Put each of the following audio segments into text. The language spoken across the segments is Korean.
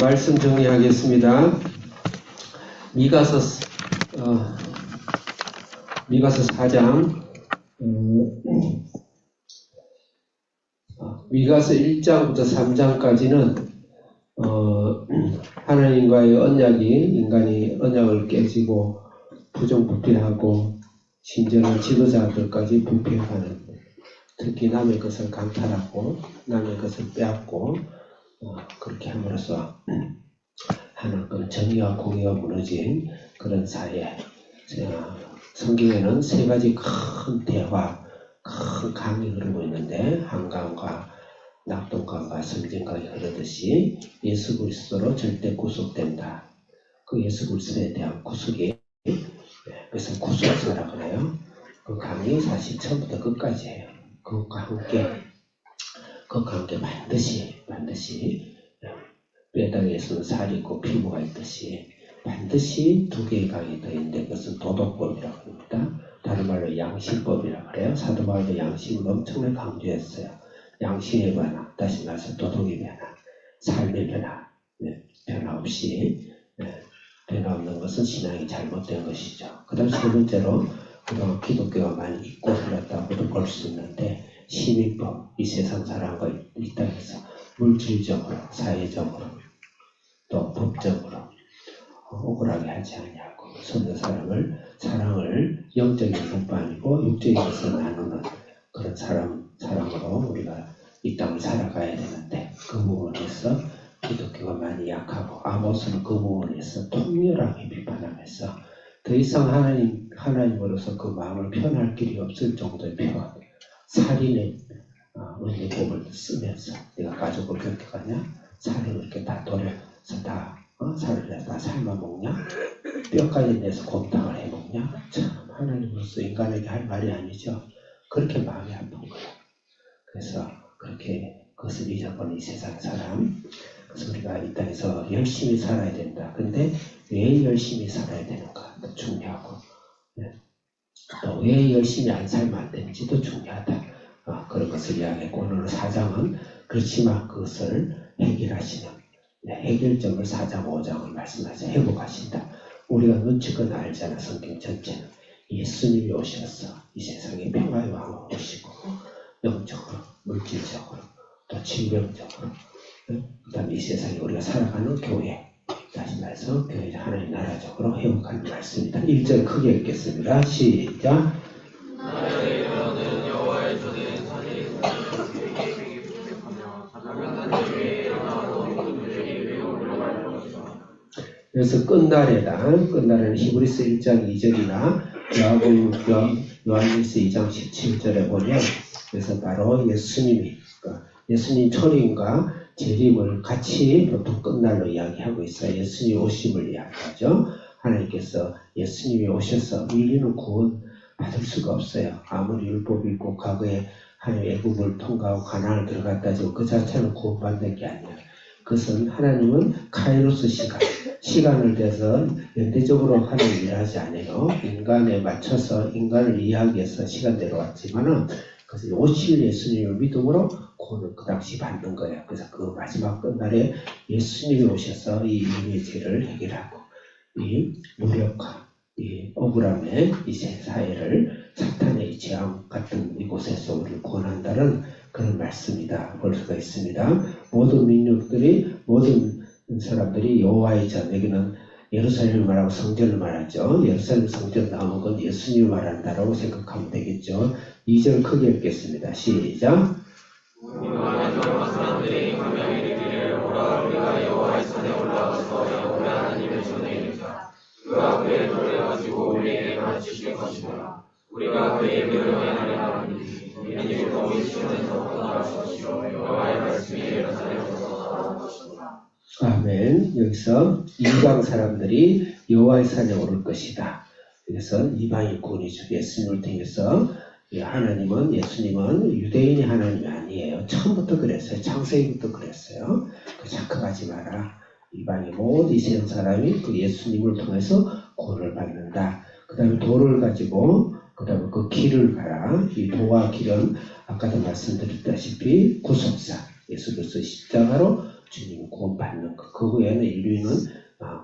말씀 정리하겠습니다. 미가서 4장, 미가서 1장부터 3장까지는 하나님과의 언약이 인간이 언약을 깨지고 부정부패하고 심지어는 지도자들까지 부패하는, 특히 남의 것을 강탈하고 남의 것을 빼앗고 그렇게 함으로써 하는 그런 정의와 공의가 무너진 그런 사회. 성경에는 세 가지 큰 대화, 큰 강이 흐르고 있는데, 한강과 낙동강과 성전강이 흐르듯이 예수 그리스도로 절대 구속된다. 그 예수 그리스도에 대한 구속이, 그래서 구속사라 그래요. 그 강이 사실 처음부터 끝까지예요. 그것과 함께 반드시 뼈다귀에서는 살이 있고 피부가 있듯이 반드시 두 개의 강이 더 있는데, 그것은 도덕법이라고 합니다. 다른 말로 양심법이라고 그래요. 사도 바울도 양심을 엄청나게 강조했어요. 양심의 변화, 다시 말해서 도덕의 변화, 삶의 변화, 변화 없이, 변화 없는 것은 신앙이 잘못된 것이죠. 그 다음 세 번째로, 그동안 기독교가 많이 잊고 흘렀다고도 볼 수 있는데, 시민법, 이 세상 사람과 이 땅에서 물질적으로, 사회적으로, 또 법적으로 억울하게 하지 않냐고, 서로 사랑을 영적인 것도 아니고 육적인 것을 나누는 그런 사람으로 우리가 이 땅을 살아가야 되는데, 그 부분에서 기독교가 많이 약하고, 아모스는 그 부분에서 통렬하게 비판하면서 더 이상 하나님으로서 그 마음을 표현할 길이 없을 정도의 표현, 살인의 은혜법을 쓰면서, 내가 가족을 그렇게 가냐? 살을 이렇게 다 돌려서 살을 다 삶아먹냐? 뼈까지 내서 곰탕을 해먹냐? 참, 하나님으로서 인간에게 할 말이 아니죠. 그렇게 마음이 아픈 거예요. 그래서 그렇게 그것을 잊어버린 이 세상 사람. 그래서 우리가 이 땅에서 열심히 살아야 된다. 근데 왜 열심히 살아야 되는가? 더 중요하고, 또 왜 열심히 안 살면 안 되는지도 중요하다. 그런 것을 이야기했고, 오늘 4장은 그렇지만 그것을 해결하시는, 해결점을 4장, 5장을 말씀하셔 회복하신다. 우리가 눈치껏 알잖아. 성경 전체는 예수님이 오셔서 이 세상에 평화의 왕으로 오시고, 영적으로, 물질적으로, 또 질병적으로, 그 다음에 이 세상에 우리가 살아가는 교회, 다시 말해서 교회 하나님 나라적으로 회복하는 말씀입니다. 1절 크게 읽겠습니다. 시작. 그래서 끝날에는 히브리서 1장 2절이나 요한일서 2장 17절에 보면, 그래서 바로 예수님 초림과 재림을 같이 보통 끝날로 이야기하고 있어요. 예수님 오심을 이야기하죠. 하나님께서 예수님이 오셔서 인류는 구원 받을 수가 없어요. 아무리 율법이 있고 과거에 하나님 애국을 통과하고 가나안을 들어갔다 하지만 그 자체는 구원받는 게 아니에요. 그것은 하나님은 카이로스 시간을 대서 연대적으로 하나님 일하지 않아요. 인간에 맞춰서 인간을 이해하기 위해서 시간대로 왔지만은, 그래서 오실 예수님을 믿음으로 구원을 그 당시 받는 거예요. 그래서 그 마지막 끝날에 예수님이 오셔서 이 인류의 죄를 해결하고, 이 무력화, 이 억울함의 이 사회를 사탄의 재앙 같은 이곳에서 우리를 구원한다는 그런 말씀이다 볼 수가 있습니다. 모든 민족들이, 모든 사람들이 여호와의 전, 여기는 예루살렘을 말하고 성전을 말하죠. 예루살렘 성전 나오는 건 예수님을 말한다라고 생각하면 되겠죠. 2절 크게 읽겠습니다. 시작. 사람들이 분명히 이르기를, 오라, 우리가 여호와의 산에 올라가서 여호와 하나님의 전에 이르자. 그가 그의 돌을 가지고 우리에게 가르치실 것이라. 우리가 그의 명령에 하리니 우리 너희 시온에서 떠날 것이요 여호와의 말씀이 예루살렘에서 나올 것이라. 아멘. 여기서 이방 사람들이 여호와의 산에 오를 것이다. 그래서 이방의 구원이죠. 예수님을 통해서 예수님은 유대인이 하나님이 아니에요. 처음부터 그랬어요. 창세기부터 그랬어요. 착각하지 마라. 이방의 모든 이스라엘 사람이 그 예수님을 통해서 구원을 받는다. 그 다음에 돌을 가지고, 그 다음에 그 길을 가라. 이 도와 길은 아까도 말씀드렸다시피 구속사, 예수 그리스도 십자가로 주님 구원받는 것. 그 후에는 인류는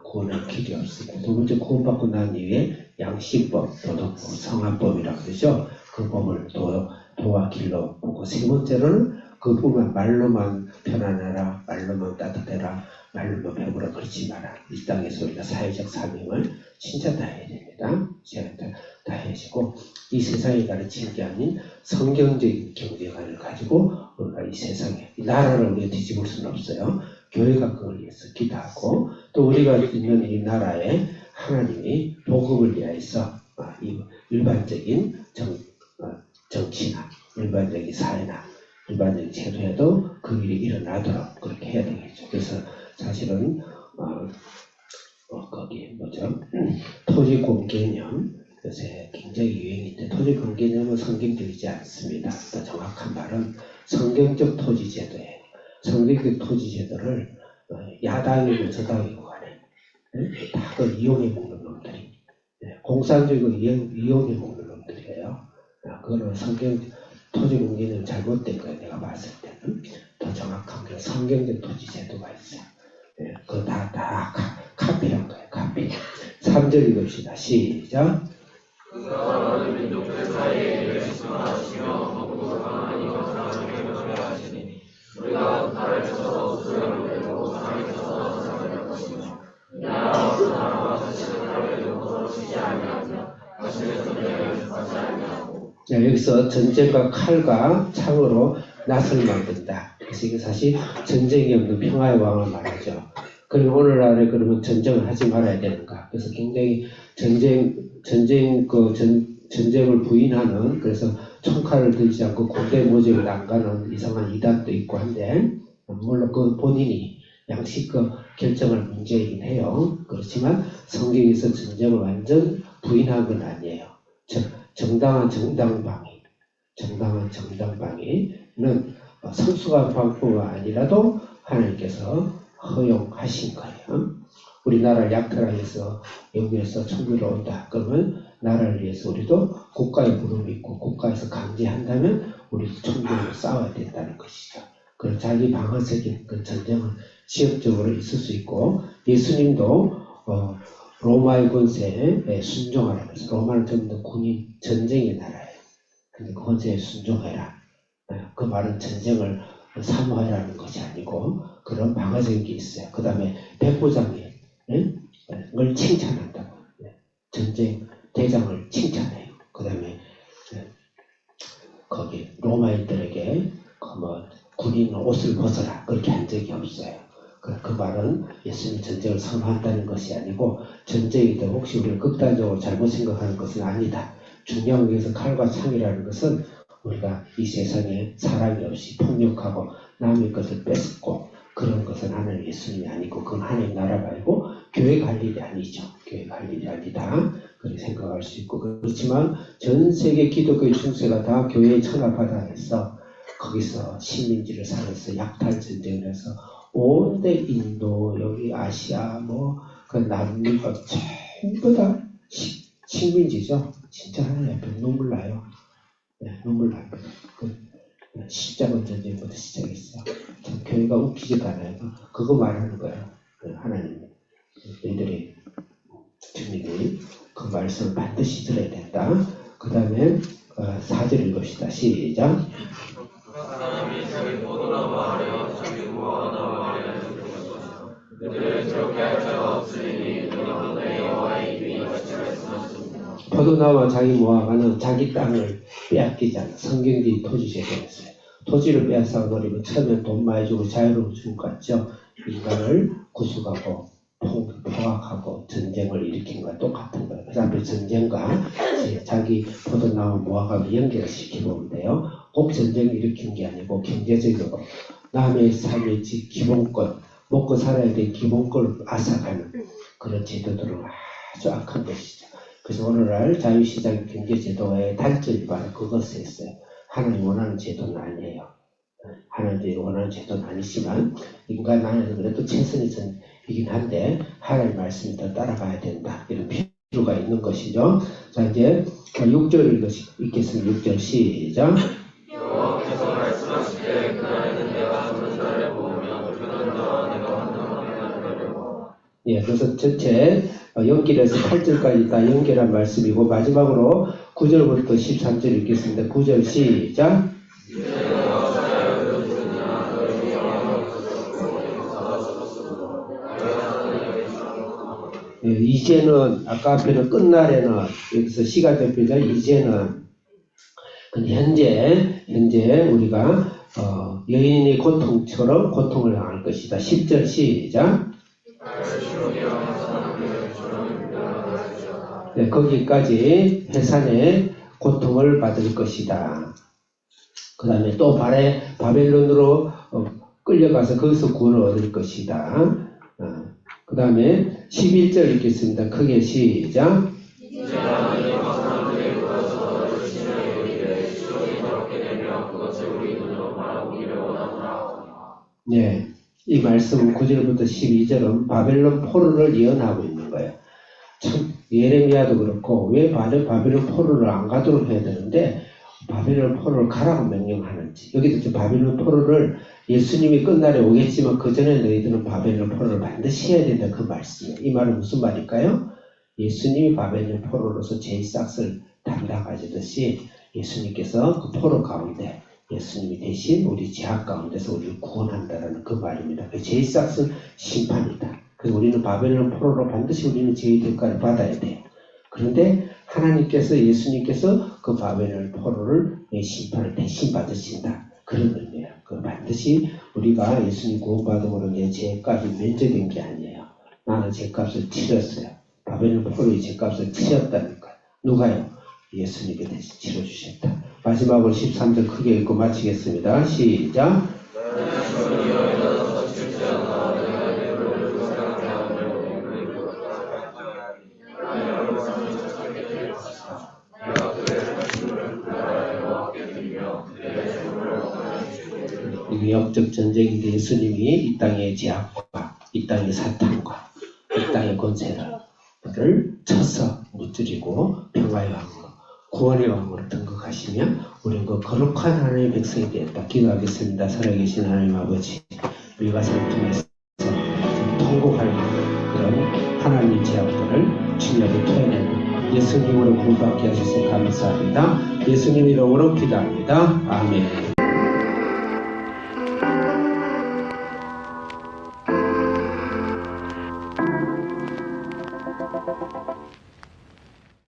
구원할 길이 없습니다. 두 번째 구원받고 난 이후에 양심법, 도덕법, 성화법이라고 그러죠. 그 법을 도와 길로 보고 세 번째로는 그뿐만 말로만 편안하라, 말로만 따뜻해라, 말로만 배부라 그러지 마라. 이 땅에서 우리가 사회적 사명을 진짜 다 해야 됩니다. 다 해야지고 이 세상이 가르치는 게 아닌 성경적인 경제관을 가지고 우리가 이 세상에 이 나라를 우리가 뒤집을 수는 없어요. 교회가 그걸 위해서 기도하고 또 우리가 있는 이 나라에 하나님이 복음을 위해서 이 일반적인 정치나 일반적인 사회나 일반적인 제도에도 그 일이 일어나도록 그렇게 해야 되겠죠. 그래서 사실은 거기 토지공 개념 요새 굉장히 유행인데 토지공 개념은 성경적이지 않습니다. 더 정확한 말은 성경적 토지제도예요. 성경적 토지제도를 야당이고 저당이고 간에 다 그 이용해 먹는 놈들이 공산적으로 이용해 먹는 놈들이에요. 그거는 성경 토지공 개념 잘못된 거예요. 내가 봤을 때는 더 정확한 게 성경적 토지제도가 있어요. 그거 다 카피한 거예요. 카피. 3절 읽읍시다. 시작. 그 사람은 민족들 사이에 말씀하시며 먹고 가만히 건강하게 하시니 우리가 나를 쳐서 수령을 내고 상에 쳐서 상을 것이며 나라와 나라와 자신의 나라에 놓고서지 아니하며 자신의 전쟁을 하지 아니하고. 여기서 전쟁과 칼과 창으로 낫을 만든다. 그래서 이게 사실 전쟁이 없는 평화의 왕을 말하죠. 그리고 오늘날에 그러면 전쟁을 하지 말아야 되는가? 그래서 굉장히 전쟁을 부인하는 그래서 총칼을 들지 않고 군대 모집을 안 가는 이상한 이단도 있고 한데 물론 그 본인이 양식껏 결정할 문제이긴 해요. 그렇지만 성경에서 전쟁을 완전 부인한 건 아니에요. 정당한 정당방위는 성숙한 방법이 아니라도 하나님께서 허용하신 거예요. 우리나라를 약탈하여서 여기에서 총기로 온다. 그러면 나라를 위해서 우리도 국가의 무릎이 있고 국가에서 강제한다면 우리도 총기로 싸워야 된다는 것이죠. 그런 자기 방어적인 그 전쟁은 지역적으로 있을 수 있고 예수님도 로마의 권세에 순종하라. 그래서 로마는 전부 군인 전쟁의 나라예요. 근데 그 권세에 순종해라. 그 말은 전쟁을 사모하라는 것이 아니고 그런 방어적인 게 있어요. 그 다음에 백부장을 칭찬한다고. 전쟁 대장을 칭찬해요. 그 다음에 거기 로마인들에게 군인 옷을 벗어라 그렇게 한 적이 없어요. 그 말은 예수님 전쟁을 선호한다는 것이 아니고 전쟁이든 혹시 우리가 극단적으로 잘못 생각하는 것은 아니다. 중요한 것에서 칼과 창이라는 것은 우리가 이 세상에 사랑이 없이 폭력하고 남의 것을 뺏고 그런 것은 하나님 예수님이 아니고 그건 하나님 나라가 아니고 교회가 할 일이 아니죠. 교회가 할 일이 아니다. 그렇게 생각할 수 있고 그렇지만 전 세계 기독교의 중세가 다 교회에 천합하다 해서 거기서 식민지를 살아서 약탈 전쟁을 해서 온데 인도 여기 아시아 그 남미가 전부 다 식민지죠. 진짜 하나님 앞에 눈물 나요. 눈물 나요. 십자군 전쟁부터 시작했어. 참 교회가 웃기지도 않아요. 그거 말하는 거예요. 하나님 너희들이 주님이 그 말씀을 반드시 들어야 된다. 그 다음에 4절 읽읍시다. 시작. 사람이 자기 포도나무 아래와 자기 무화과나무 아래에 있는 것이다. 그들을 저렇게 할 자가 없으니 너희는 내 여호와의 입이 같이 말씀하셨습니다. 포도나무와 자기 무화과는 자기 땅을 빼앗기지 않아. 성경적인 토지제도였어요. 토지를 빼앗아버리면 처음엔 돈 많이 주고 자유로운 줄 같죠. 인간을 구속하고 포악하고 전쟁을 일으킨 거와 똑같은 거예요. 그 다음에 전쟁과 자기 포도나무 무화과를 연결시켜보면 돼요. 꼭 전쟁을 일으킨 게 아니고 경제적으로 남의 삶의 기본권, 먹고 살아야 될 기본권을 앗아가는 그런 제도들은 아주 악한 것이죠. 그래서 오늘날 자유시장 경제제도의 단점이 바로 그것에 있어요. 하나님 원하는 제도는 아니에요. 하나님이 원하는 제도는 아니지만 인간 안에서 그래도 최선이긴 한데 하나님 말씀이 더 따라가야 된다. 이런 필요가 있는 것이죠. 자 이제 6절 읽겠습니다. 6절 시작. 여호와께서 말씀하시되 그날에는 내가 푸른 달을 보며 그는 너와 예, 그래서 전체 연결해서 8절까지 다 연결한 말씀이고 마지막으로 9절부터 13절 읽겠습니다. 9절 시작. 예, 이제는 아까 앞에는 끝날에는 여기서 시가 대표자 이제는 현재 우리가 여인의 고통처럼 고통을 당할 것이다. 10절 시작. 네, 거기까지 해산의 고통을 받을 것이다. 그 다음에 또 바벨론으로 끌려가서 거기서 구원을 얻을 것이다. 그 다음에 11절 읽겠습니다. 크게 시작. 네, 이 말씀은 9절부터 12절은 바벨론 포로를 예언하고 있는 거예요. 참 예레미야도 그렇고 왜 바벨론 포로를 안 가도록 해야 되는데 바벨론 포로를 가라고 명령하는지. 여기도 바벨론 포로를 예수님이 끝날에 오겠지만 그 전에 너희들은 바벨론 포로를 반드시 해야 된다. 그 말씀이에요. 이 말은 무슨 말일까요? 예수님이 바벨론 포로로서 제이삭스를 담당하시듯이 예수님께서 그 포로 가운데 예수님이 대신 우리 죄악 가운데서 우리를 구원한다라는 그 말입니다. 그 제이삭스는 심판이다. 그래서 우리는 바벨론 포로로 반드시 우리는 죄의 대가를 받아야 돼요. 그런데 하나님께서 예수님께서 그 바벨론 포로를 심판을 대신 받으신다. 그런 의미예요. 그 반드시 우리가 예수님 구원받음으로 내 죄값이 면제된 게 아니에요. 나는 죄값을 치렀어요. 바벨론 포로의 죄값을 치렀다니까. 누가요? 예수님께 대신 치러주셨다. 마지막으로 13절 크게 읽고 마치겠습니다. 시작. 이게 영적 전쟁인데 예수님이 이 땅의 죄악과 이 땅의 사탄과 이 땅의 권세를 쳐서 무찌르고 평화의 왕으로 구원의 왕으로 등극하시면 우리는 그 거룩한 하나님의 백성이 되었다. 기도하겠습니다. 살아계신 하나님 아버지, 우리 가슴을 통해서 통곡할 그런 하나님 제약들을 주님에게 토해내고 예수님으로 구원받게 하셔서 감사합니다. 예수님 이름으로 기도합니다. 아멘.